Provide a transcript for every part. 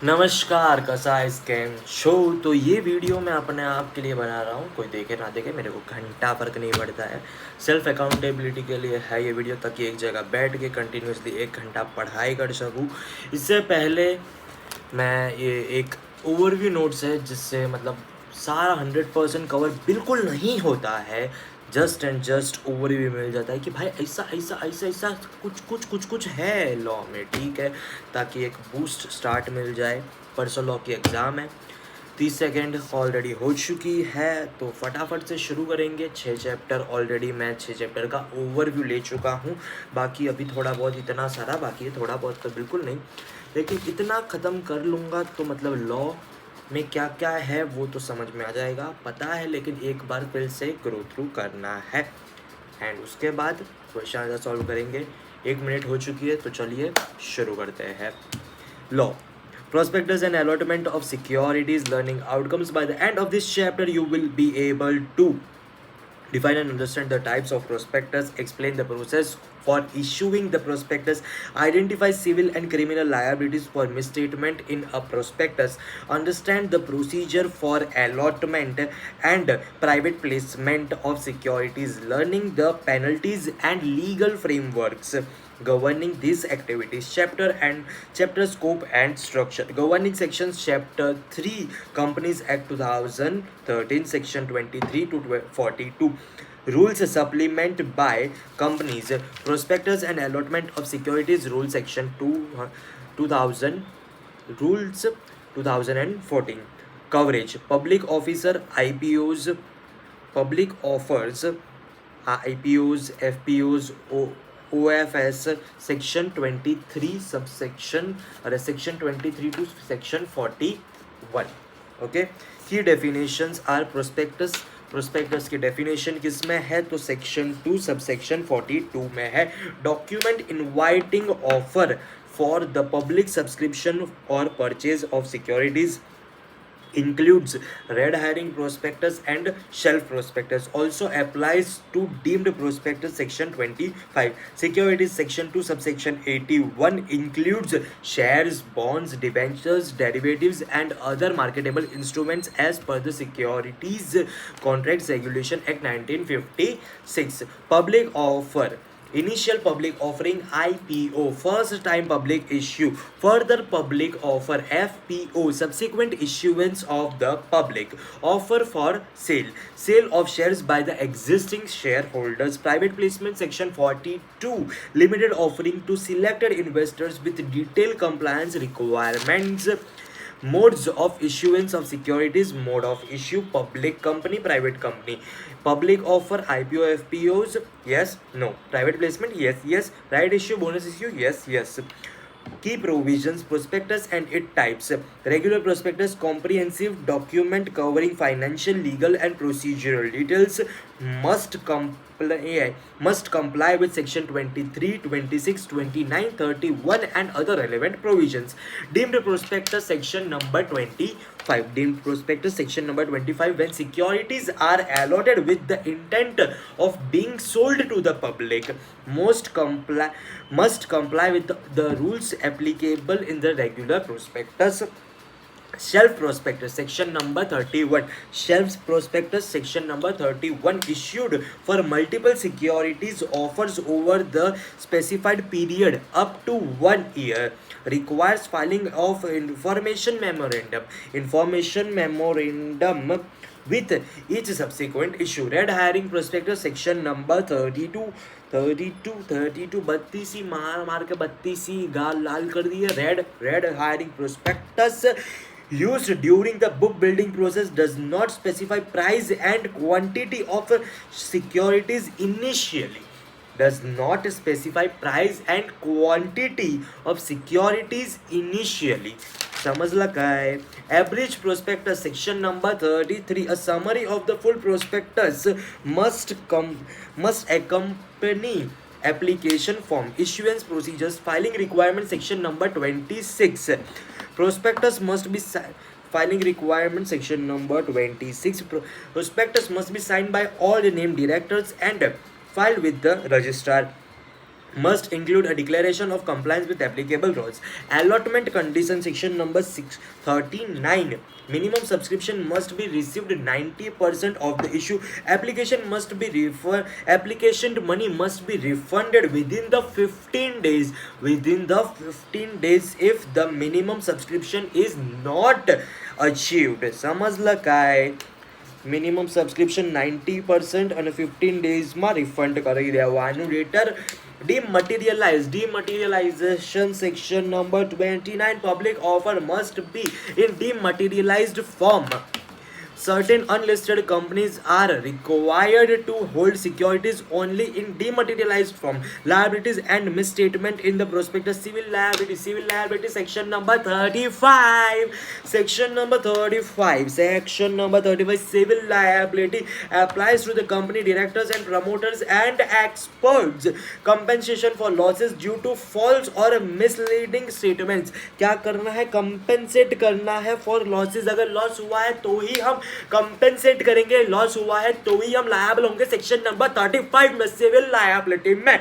नमस्कार, कसा है स्कैम शो। तो ये वीडियो मैं अपने आप के लिए बना रहा हूँ, कोई देखे ना देखे मेरे को घंटा फ़र्क नहीं पड़ता है। सेल्फ अकाउंटेबिलिटी के लिए है ये वीडियो, ताकि एक जगह बैठ के कंटिन्यूसली 1 घंटा पढ़ाई कर सकूँ। इससे पहले मैं ये एक ओवरव्यू नोट्स है, जिससे मतलब सारा 100% कवर बिल्कुल नहीं होता है, जस्ट एंड जस्ट ओवरव्यू मिल जाता है कि भाई ऐसा ऐसा ऐसा ऐसा कुछ है लॉ में, ठीक है, ताकि एक बूस्ट स्टार्ट मिल जाए। परसों लॉ की एग्ज़ाम है, 30 सेकेंड ऑलरेडी हो चुकी है, तो फटाफट से शुरू करेंगे। 6 चैप्टर ऑलरेडी मैं 6 चैप्टर का ओवरव्यू ले चुका हूँ। बाकी अभी थोड़ा बहुत, इतना सारा बाकी है, थोड़ा बहुत तो बिल्कुल नहीं, लेकिन इतना ख़त्म कर लूँगा तो मतलब लॉ में क्या क्या है वो तो समझ में आ जाएगा, पता है, लेकिन एक बार फिर से ग्रो थ्रू करना है। एंड उसके बाद क्वेश्चन आंसर सॉल्व करेंगे। 1 मिनट हो चुकी है, तो चलिए शुरू करते हैं। Law, prospectus and allotment of securities learning outcomes. By the end of this chapter you will be able to define and understand the types of prospectus, explain the process for issuing the prospectus, identify civil and criminal liabilities for misstatement in a prospectus, understand the procedure for allotment and private placement of securities, learning the penalties and legal frameworks governing these activities. Chapter scope and structure. Governing sections: chapter 3 Companies Act 2013, section 23 to 42. Rules supplement by companies, prospectus and allotment of securities rule section 2000, rules 2014. Coverage: public officer IPOs, public offers, IPOs, FPOs, OFS, section 23 subsection or section 23 to section 41. Okay, key definitions are prospectus. Prospectus की definition किस में है, तो section 2 subsection 42 में है। Document inviting offer for the public subscription और purchase of securities includes red herring prospectus and shelf prospectus. Also applies to deemed prospectus section 25. Securities section 2 subsection 81 includes shares, bonds, debentures, derivatives and other marketable instruments as per the Securities Contracts Regulation Act 1956. Public offer: initial public offering IPO, first time public issue; further public offer FPO, subsequent issuance of the public offer for sale of shares by the existing shareholders; private placement section 42, limited offering to selected investors with detailed compliance requirements. Modes of issuance of securities: mode of issue, public company, private company; public offer, IPO, FPOs, yes, no; private placement, yes, yes; right issue, bonus issue, yes, yes. Key provisions: prospectus and its types. Regular prospectus: comprehensive document covering financial, legal and procedural details, must comply with section 23, 26, 29, 31 and other relevant provisions. Deemed prospectus section number 25. Deemed prospectus section number 25: when securities are allotted with the intent of being sold to the public, must comply with the rules applicable in the regular prospectus. Shelf prospectus section number 31. Shelf prospectus section number 31 issued for multiple securities offers over the specified period up to 1 year, requires filing of information memorandum with each subsequent issue. Red herring prospectus section number 32 32 मार के 32 गाल लाल कर दी है। Red hiring prospectus used during the book building process does not specify price and quantity of securities initially. Does not specify price and quantity of securities initially. समझ लगा है। Average prospectus section number 33. A summary of the full prospectus must accompany application form. Issuance procedures, filing requirement section number 26. Prospectus must be filing requirement section number 26. Prospectus must be signed by all the named directors and filed with the registrar. must include a declaration of compliance with applicable laws. Allotment condition section number 639. Minimum subscription must be received 90% of the issue. Application must be application money must be refunded within the 15 days. Within the 15 days if the minimum subscription is not achieved. समजलं काय? Minimum subscription 90% અને 15 ડેઝમાં refund કરી દેવાનું. Letter dematerialization section number 29. Public offer must be in dematerialized form. Certain unlisted companies are required to hold securities only in dematerialized form. Liabilities and misstatement in the prospectus. Civil liability section number 35. Section number 35. Civil liability applies to the company directors and promoters and experts. Compensation for losses due to false or misleading statements. क्या करना है? Compensate करना है for losses. अगर loss हुआ है तो ही हम कंपेंसेट करेंगे, लॉस हुआ है तो ही हम लायबल होंगे. सेक्शन नंबर 35 में सिविल लायबिलिटी में.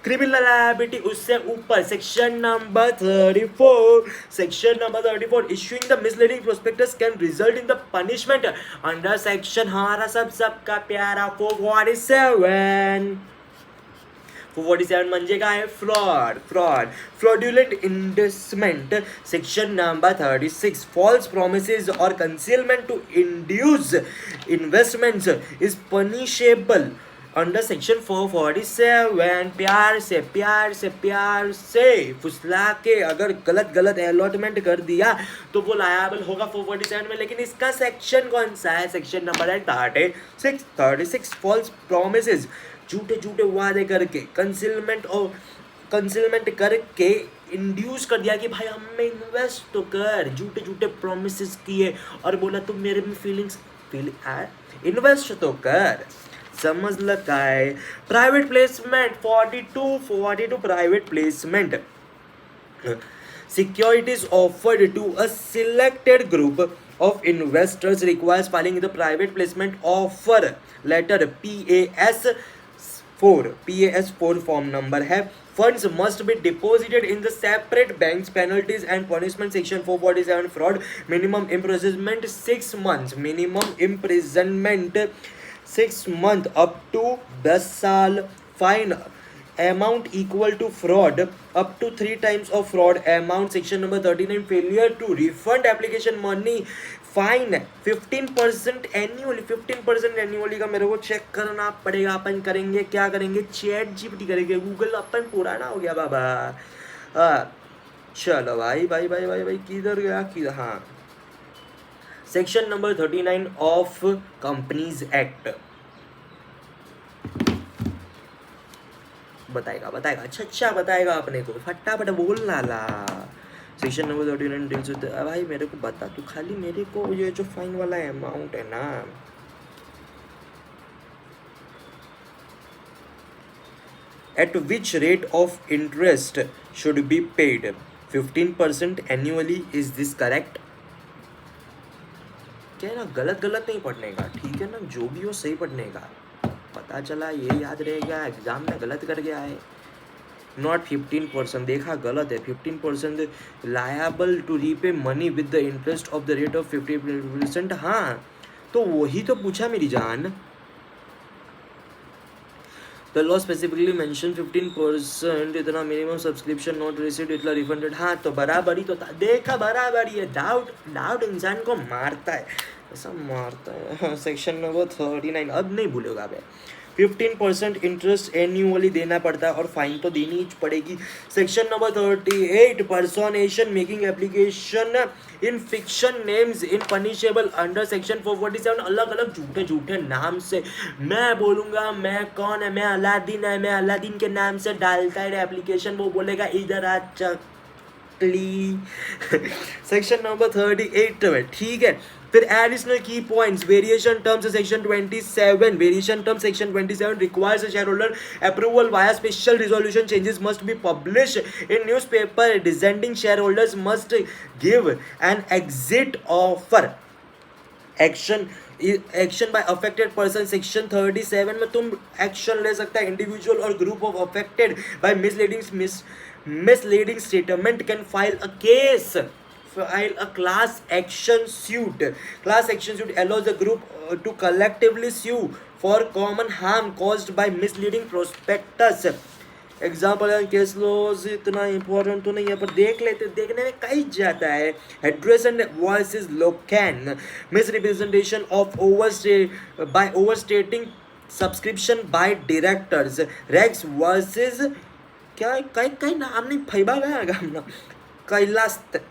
क्रिमिनल लायबिलिटी उससे ऊपर. Section number 34. Issuing the misleading prospectus can result in the punishment under section हमारा सबका प्यारा 447 म्हणजे काय? Fraudulent inducement. Section number 36. False promises और concealment to induce investments is punishable under section 447. प्यार से फुसला के अगर गलत अलॉटमेंट कर दिया तो वो लायबल होगा 447 में. लेकिन इसका सेक्शन कौन सा है? सेक्शन नंबर है 36. फॉल्स प्रॉमिसेस, झूठे वादे करके कंसीलमेंट करके इंड्यूस कर दिया कि भाई हमें इन्वेस्ट तो कर. झूठे प्रोमिसेस किए और बोला तुम मेरे में इन्वेस्ट तो कर. समजलं काय? Private placement 42 private placement. Securities offered to a selected group of investors requires filing the private placement offer letter PAS4 form number है. Funds must be deposited in the separate banks. Penalties and punishment section 447. Fraud. Minimum imprisonment 6 months. 6 months up to 10 साल. Fine amount equal to fraud up to 3 times of fraud amount. Section number 39. Failure to refund application money. Fine 15% annually का मेरे को check करना पड़ेगा. अपन करेंगे क्या करेंगे? ChatGPT करेंगे. गूगल अपन पुराना हो गया बाबा. चलो भाई किधर गया? हाँ, section number 39 of companies act बताएगा. अच्छा बताएगा अपने को. फटाफट बोलना ला. Section number 39 deals with. भाई मेरे को बता तू खाली मेरे को ये जो फाइन वाला अमाउंट है ना, eight which rate of interest should be paid? 15% annually. Is this correct? क्या है ना, गलत नहीं पढ़ने का, ठीक है ना? जो भी हो सही पढ़ने का. पता चला ये याद रह गया, एग्जाम में गलत कर गया है. नॉट 15%. देखा गलत है. 15% liable to repay money with the interest of the rate of 50%. हाँ तो वही तो पूछा मेरी जान. द लॉ स्पेसिफिकली मेंशन 15% इतना मिनिमम सब्सक्रिप्शन नॉट रिसीव्ड इतना रिफंडेड. हाँ तो बराबरी तो था. देखा बराबरी है. डाउट इंसान को मारता है, ऐसा मारता है. Section number 39. अब नहीं भूलेगा भाई. 15% इंटरेस्ट एन्युअली देना पड़ता है और फाइन तो देनी ही पड़ेगी. Section number 38. Personation making application in fiction names in punishable under section 447. अलग झूठे नाम से मैं बोलूँगा मैं कौन है, मैं अलादीन है, मैं अलादीन के नाम से डालता है एप्लीकेशन. वो बोलेगा इधर आ चकली. सेक्शन नंबर 38 में. ठीक है. फिर एडिशनल की points. Variation terms section 27. Variation term section 27 requires share holder approval via special resolution. Changes must be publish in newspaper. Descending share holders must give an exit offer. Action by affected person section 37 में तुम action ले सकता है। Individual और group of affected by misleading statement can file a class action suit. Class action suit allows the group to collectively sue for common harm caused by misleading prospectus. Example and case laws इतना important तो नहीं है पर देख लेते, देखने में कहीं जाता है। Hedress and versus Lokain, misrepresentation of by overstating subscription by directors. Rex versus क्या कई नाम नहीं फैबा गया गाना कैलास्त,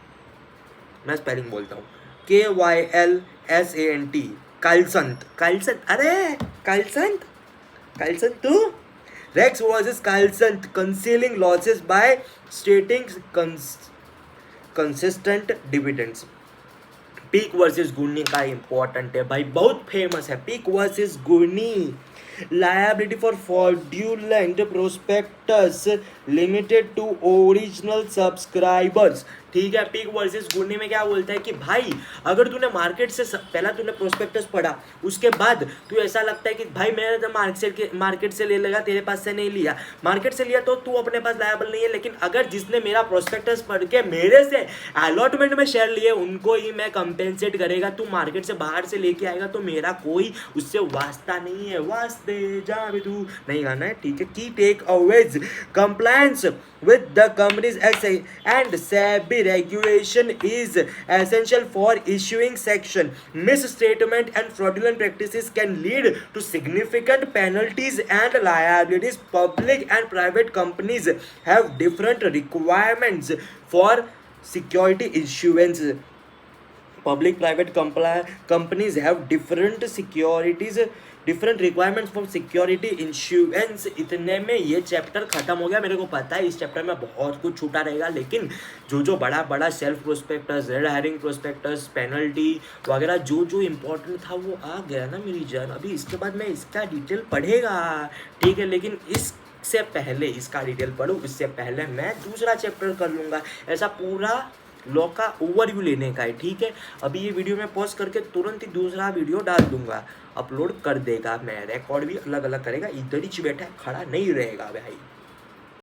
मैं स्पेलिंग बोलता हूँ KYLSANT, कालसंत। अरे कालसंत तू। Rex versus Carlson, concealing losses by stating consistent dividends. Peek versus Gurney का इंपॉर्टेंट है भाई, बहुत फेमस है Peek versus Gurney. Liability for fraudulent prospectus limited to original subscribers. ठीक है, पीक वर्सेस गुर्नी में क्या बोलता है कि भाई अगर तूने मार्केट से पहला तूने प्रोस्पेक्टस पढ़ा, उसके बाद तू ऐसा लगता है कि भाई मैंने तो मार्केट से ले लेगा, तेरे पास से नहीं लिया, मार्केट से लिया तो तू अपने पास लायबल नहीं है। लेकिन अगर जिसने मेरा प्रोस्पेक्टस पढ़ के मेरे से अलॉटमेंट में शेयर लिए उनको ही मैं कंपेंसेट करेगा। तू मार्केट से बाहर से लेके आएगा तो मेरा कोई उससे वास्ता नहीं है। वास्ते जा भी तू नहीं गाना है, ठीक है। Key takeaways compliance with the company's and SEBI regulation is essential for issuing section. Misstatement and fraudulent practices can lead to significant penalties and liabilities. Public and private companies have different requirements for security issuance. Public private companies have different requirements for security insurance. इतने में ये chapter खत्म हो गया। मेरे को पता है इस चैप्टर में बहुत कुछ छूटा रहेगा, लेकिन जो बड़ा self prospectus, red herring prospectus, penalty वगैरह जो इम्पोर्टेंट था वो आ गया ना मेरी जान। अभी इसके बाद मैं इसका डिटेल पढ़ेगा, ठीक है, लेकिन इससे पहले इसका डिटेल पढ़ूँ इससे पहले मैं दूसरा चैप्टर कर लूँगा। ऐसा पूरा लॉ का ओवरव्यू लेने का है, ठीक है। अभी ये वीडियो में पॉज करके तुरंत ही दूसरा वीडियो डाल दूंगा, अपलोड कर देगा। मैं रिकॉर्ड भी अलग अलग करेगा, इधर ही बैठा खड़ा नहीं रहेगा भाई।